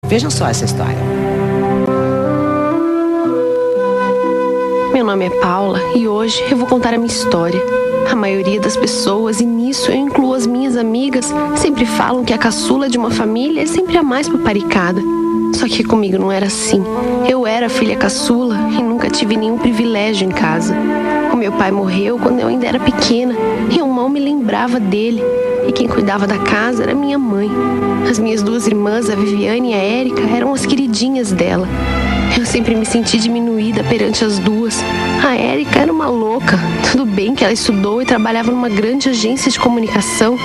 Vejam só essa história. Meu nome é Paula e hoje eu vou contar a minha história. A maioria das pessoas, e nisso eu incluo as minhas amigas, sempre falam que a caçula de uma família é sempre a mais paparicada. Só que comigo não era assim. Eu era filha caçula e nunca tive nenhum privilégio em casa. O meu pai morreu quando eu ainda era pequena e eu mal me lembrava dele. E quem cuidava da casa era minha mãe. As minhas duas irmãs, a Viviane e a Érica, eram as queridinhas dela. Eu sempre me senti diminuída perante as duas. A Érica era uma louca. Tudo bem que ela estudou e trabalhava numa grande agência de comunicação.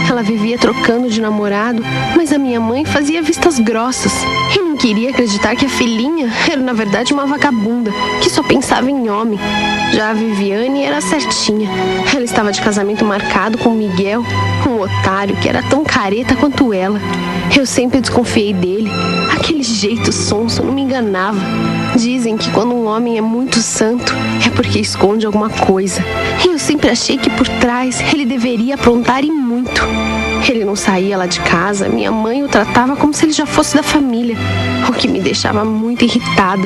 Ela vivia trocando de namorado, mas a minha mãe fazia vistas grossas. E não queria acreditar que a filhinha era na verdade uma vagabunda, que só pensava em homem. Já a Viviane era certinha. Ela estava de casamento marcado com o Miguel, um otário que era tão careta quanto ela. Eu sempre desconfiei dele. Aquele jeito sonso não me enganava. Dizem que quando um homem é muito santo, é porque esconde alguma coisa. E eu sempre achei que por trás ele deveria aprontar e muito. Ele não saía lá de casa, minha mãe o tratava como se ele já fosse da família, o que me deixava muito irritada.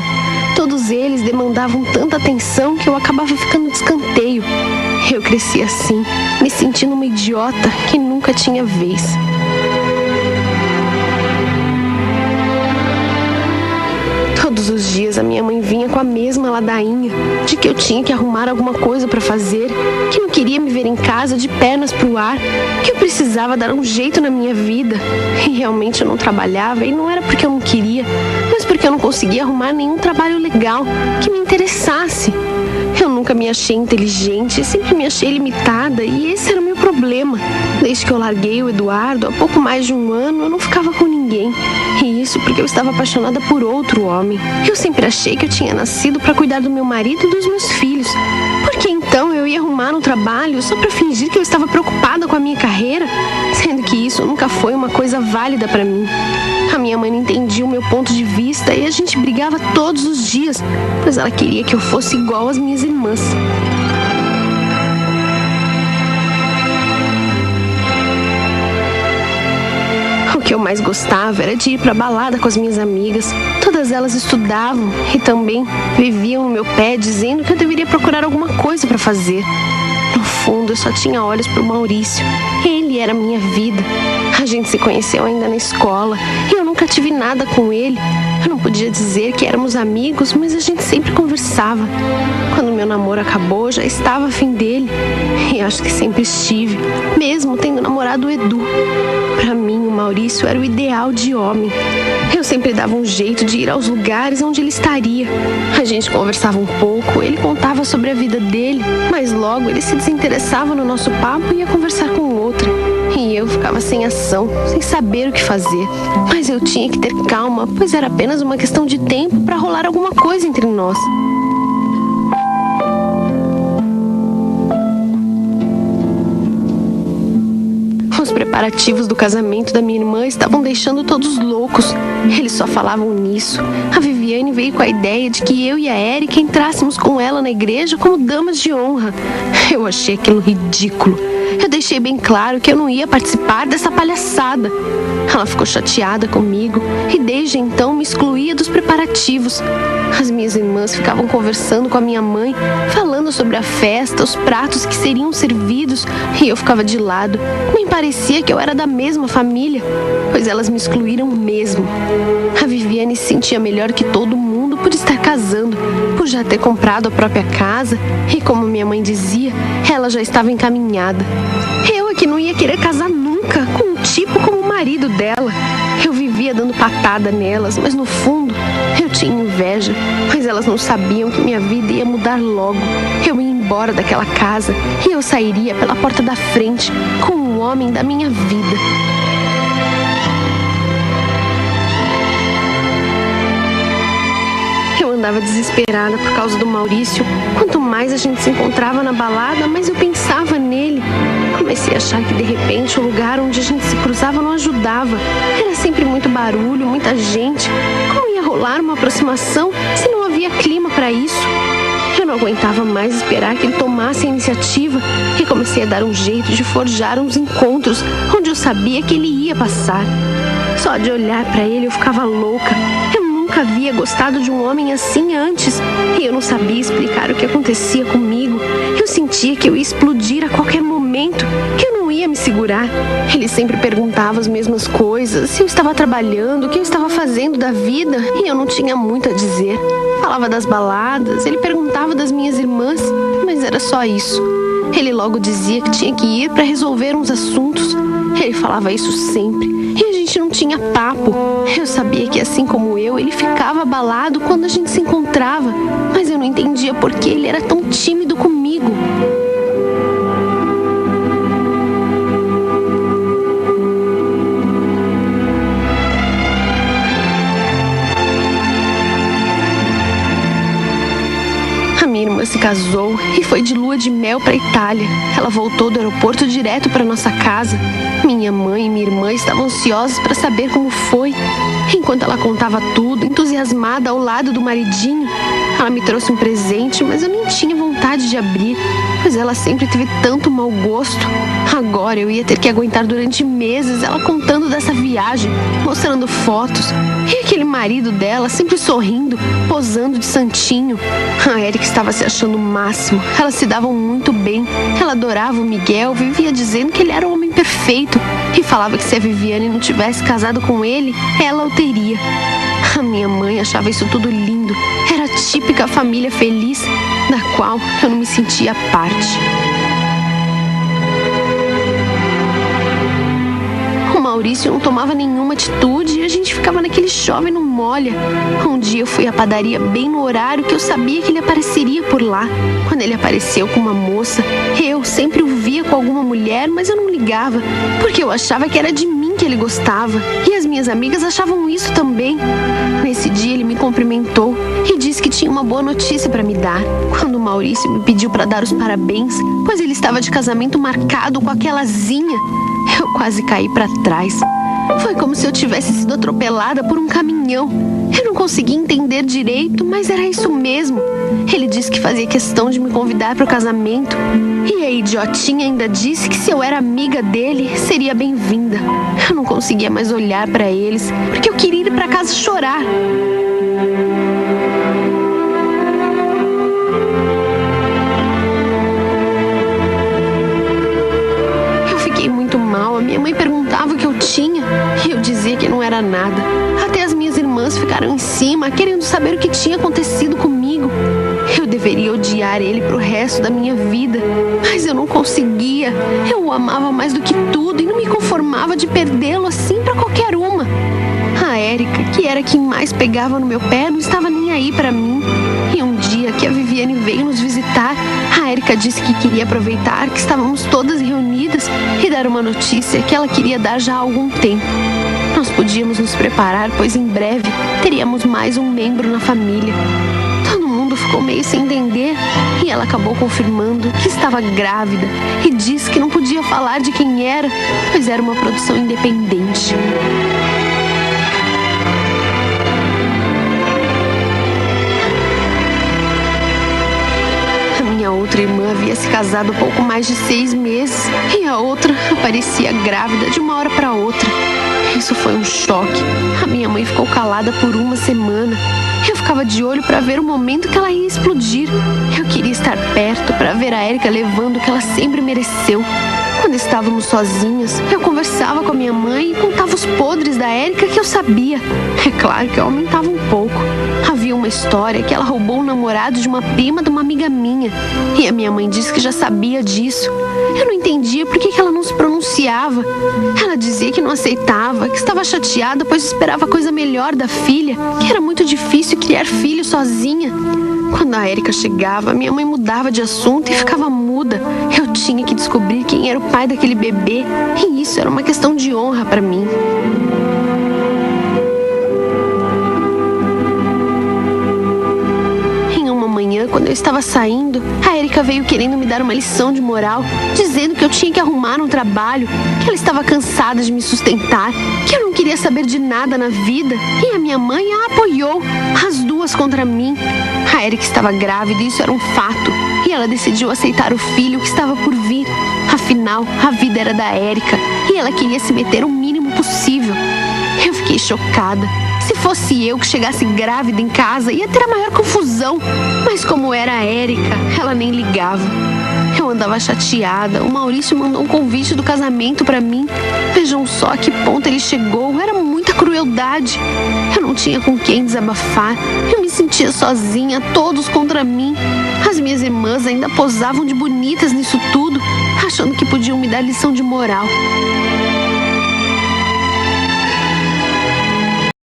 Todos eles demandavam tanta atenção que eu acabava ficando de escanteio. Eu cresci assim, me sentindo uma idiota que nunca tinha vez. Todos os dias a minha mãe vinha com a mesma ladainha de que eu tinha que arrumar alguma coisa para fazer, que não queria me ver em casa de pernas pro ar, que eu precisava dar um jeito na minha vida. E realmente eu não trabalhava e não era porque eu não queria, mas porque eu não conseguia arrumar nenhum trabalho legal que me interessasse. Eu nunca me achei inteligente, sempre me achei limitada e esse era o meu problema. Desde que eu larguei o Eduardo, há pouco mais de um ano, eu não ficava com ninguém. E isso porque eu estava apaixonada por outro homem. Eu sempre achei que eu tinha nascido para cuidar do meu marido e dos meus filhos. Por que então eu ia arrumar um trabalho só para fingir que eu estava preocupada com a minha carreira? Sendo que isso nunca foi uma coisa válida para mim. A minha mãe não entendia o meu ponto de vista e a gente brigava todos os dias, pois ela queria que eu fosse igual às minhas irmãs. O que eu mais gostava era de ir pra balada com as minhas amigas. Todas elas estudavam e também viviam no meu pé dizendo que eu deveria procurar alguma coisa pra fazer. No fundo, eu só tinha olhos pro Maurício. Ele era a minha vida. A gente se conheceu ainda na escola e eu nunca tive nada com ele. Eu não podia dizer que éramos amigos, mas a gente sempre conversava. Quando meu namoro acabou, já estava afim dele. E acho que sempre estive, mesmo tendo namorado o Edu. Pra mim, o Maurício era o ideal de homem. Eu sempre dava um jeito de ir aos lugares onde ele estaria. A gente conversava um pouco, ele contava sobre a vida dele, mas logo ele se desinteressava no nosso papo e ia conversar com outra. E eu ficava sem ação, sem saber o que fazer. Mas eu tinha que ter calma, pois era apenas uma questão de tempo para rolar alguma coisa entre nós. Os preparativos do casamento da minha irmã estavam deixando todos loucos. Eles só falavam nisso. A Viviane veio com a ideia de que eu e a Érica entrássemos com ela na igreja como damas de honra. Eu achei aquilo ridículo. Eu deixei bem claro que eu não ia participar dessa palhaçada. Ela ficou chateada comigo e desde então me excluía dos preparativos. As minhas irmãs ficavam conversando com a minha mãe, falando sobre a festa, os pratos que seriam servidos, e eu ficava de lado. Nem parecia que eu era da mesma família, pois elas me excluíram mesmo. A Viviane se sentia melhor que todo mundo por estar casando, por já ter comprado a própria casa, e como minha mãe dizia, ela já estava encaminhada. Eu é que não ia querer casar nunca com um tipo como o marido dela. Eu vivia dando patada nelas, mas no fundo eu tinha inveja, pois elas não sabiam que minha vida ia mudar logo. Eu ia embora daquela casa e eu sairia pela porta da frente com o homem da minha vida. Eu andava desesperada por causa do Maurício. Quanto mais a gente se encontrava na balada, mais eu pensava nele. Comecei a achar que de repente o lugar onde a gente se cruzava não ajudava. Era sempre muito barulho, muita gente. Como ia rolar uma aproximação se não havia clima para isso? Eu não aguentava mais esperar que ele tomasse a iniciativa e comecei a dar um jeito de forjar uns encontros onde eu sabia que ele ia passar. Só de olhar pra ele eu ficava louca. Eu nunca havia gostado de um homem assim antes. E eu não sabia explicar o que acontecia comigo. Eu sentia que eu ia explodir a qualquer momento, que eu não ia me segurar. Ele sempre perguntava as mesmas coisas, se eu estava trabalhando, o que eu estava fazendo da vida, e eu não tinha muito a dizer. Falava das baladas, ele perguntava das minhas irmãs, mas era só isso. Ele logo dizia que tinha que ir para resolver uns assuntos. Ele falava isso sempre, e a gente não tinha papo. Eu sabia que, assim como eu, ele ficava abalado quando a gente se encontrava, mas eu não entendia por que ele era tão tímido comigo. Minha irmã se casou e foi de lua de mel para a Itália. Ela voltou do aeroporto direto para nossa casa. Minha mãe e minha irmã estavam ansiosas para saber como foi. Enquanto ela contava tudo, entusiasmada ao lado do maridinho, ela me trouxe um presente, mas eu nem tinha vontade de abrir, pois ela sempre teve tanto mau gosto. Agora eu ia ter que aguentar durante meses ela contando dessa viagem, mostrando fotos, e aquele marido dela sempre sorrindo, posando de santinho. A Érica estava se achando o máximo. Elas se davam muito bem. Ela adorava o Miguel, vivia dizendo que ele era o homem perfeito e falava que se a Viviane não tivesse casado com ele, ela o teria. A minha mãe achava isso tudo lindo. Era a típica família feliz, da qual eu não me sentia parte. O Maurício não tomava nenhuma atitude e a gente ficava naquele chove e não molha. Um dia eu fui à padaria bem no horário que eu sabia que ele apareceria por lá. Quando ele apareceu com uma moça, eu sempre o via com alguma mulher, mas eu não ligava, porque eu achava que era de mim que ele gostava. E as minhas amigas achavam isso também. Nesse dia ele me cumprimentou e disse que tinha uma boa notícia para me dar. Quando o Maurício me pediu para dar os parabéns, pois ele estava de casamento marcado com aquela Zinha, eu quase caí para trás. Foi como se eu tivesse sido atropelada por um caminhão. Eu não conseguia entender direito, mas era isso mesmo. Ele disse que fazia questão de me convidar para o casamento. E a idiotinha ainda disse que se eu era amiga dele, seria bem-vinda. Eu não conseguia mais olhar para eles, porque eu queria ir para casa chorar. A minha mãe perguntava o que eu tinha e eu dizia que não era nada. Até as minhas irmãs ficaram em cima, querendo saber o que tinha acontecido comigo. Eu deveria odiar ele pro resto da minha vida, mas eu não conseguia. Eu o amava mais do que tudo e não me conformava de perdê-lo assim pra qualquer uma. A Érica, que era quem mais pegava no meu pé, não estava nem aí pra mim. E um dia que a Viviane veio nos visitar, a Érica disse que queria aproveitar que estávamos todas reunidas e dar uma notícia que ela queria dar já há algum tempo. Nós podíamos nos preparar, pois em breve teríamos mais um membro na família. Todo mundo ficou meio sem entender e ela acabou confirmando que estava grávida e disse que não podia falar de quem era, pois era uma produção independente. A outra irmã havia se casado há pouco mais de 6 meses e a outra aparecia grávida de uma hora para outra. Isso foi um choque. A minha mãe ficou calada por uma semana. Eu ficava de olho para ver o momento que ela ia explodir. Eu queria estar perto para ver a Érica levando o que ela sempre mereceu. Quando estávamos sozinhas, eu conversava com a minha mãe e contava os podres da Érica que eu sabia. É claro que eu aumentava um pouco. Havia uma história que ela roubou o namorado de uma prima de uma amiga minha. E a minha mãe disse que já sabia disso. Eu não entendia por que ela não se pronunciava. Ela dizia que não aceitava, que estava chateada, pois esperava coisa melhor da filha, que era muito difícil criar filho sozinha. Quando a Érica chegava, minha mãe mudava de assunto e ficava muda. Eu tinha que descobrir quem era o pai daquele bebê, e isso era uma questão de honra para mim. Quando eu estava saindo, a Érica veio querendo me dar uma lição de moral, dizendo que eu tinha que arrumar um trabalho, que ela estava cansada de me sustentar, que eu não queria saber de nada na vida, e a minha mãe a apoiou, as duas contra mim. A Érica estava grávida e isso era um fato, e ela decidiu aceitar o filho que estava por vir. Afinal, a vida era da Érica, e ela queria se meter o mínimo possível. Eu fiquei chocada. Se fosse eu que chegasse grávida em casa, ia ter a maior confusão. Mas como era a Érica, ela nem ligava. Eu andava chateada. O Maurício mandou um convite do casamento pra mim. Vejam só a que ponto ele chegou. Era muita crueldade. Eu não tinha com quem desabafar. Eu me sentia sozinha, todos contra mim. As minhas irmãs ainda posavam de bonitas nisso tudo, achando que podiam me dar lição de moral.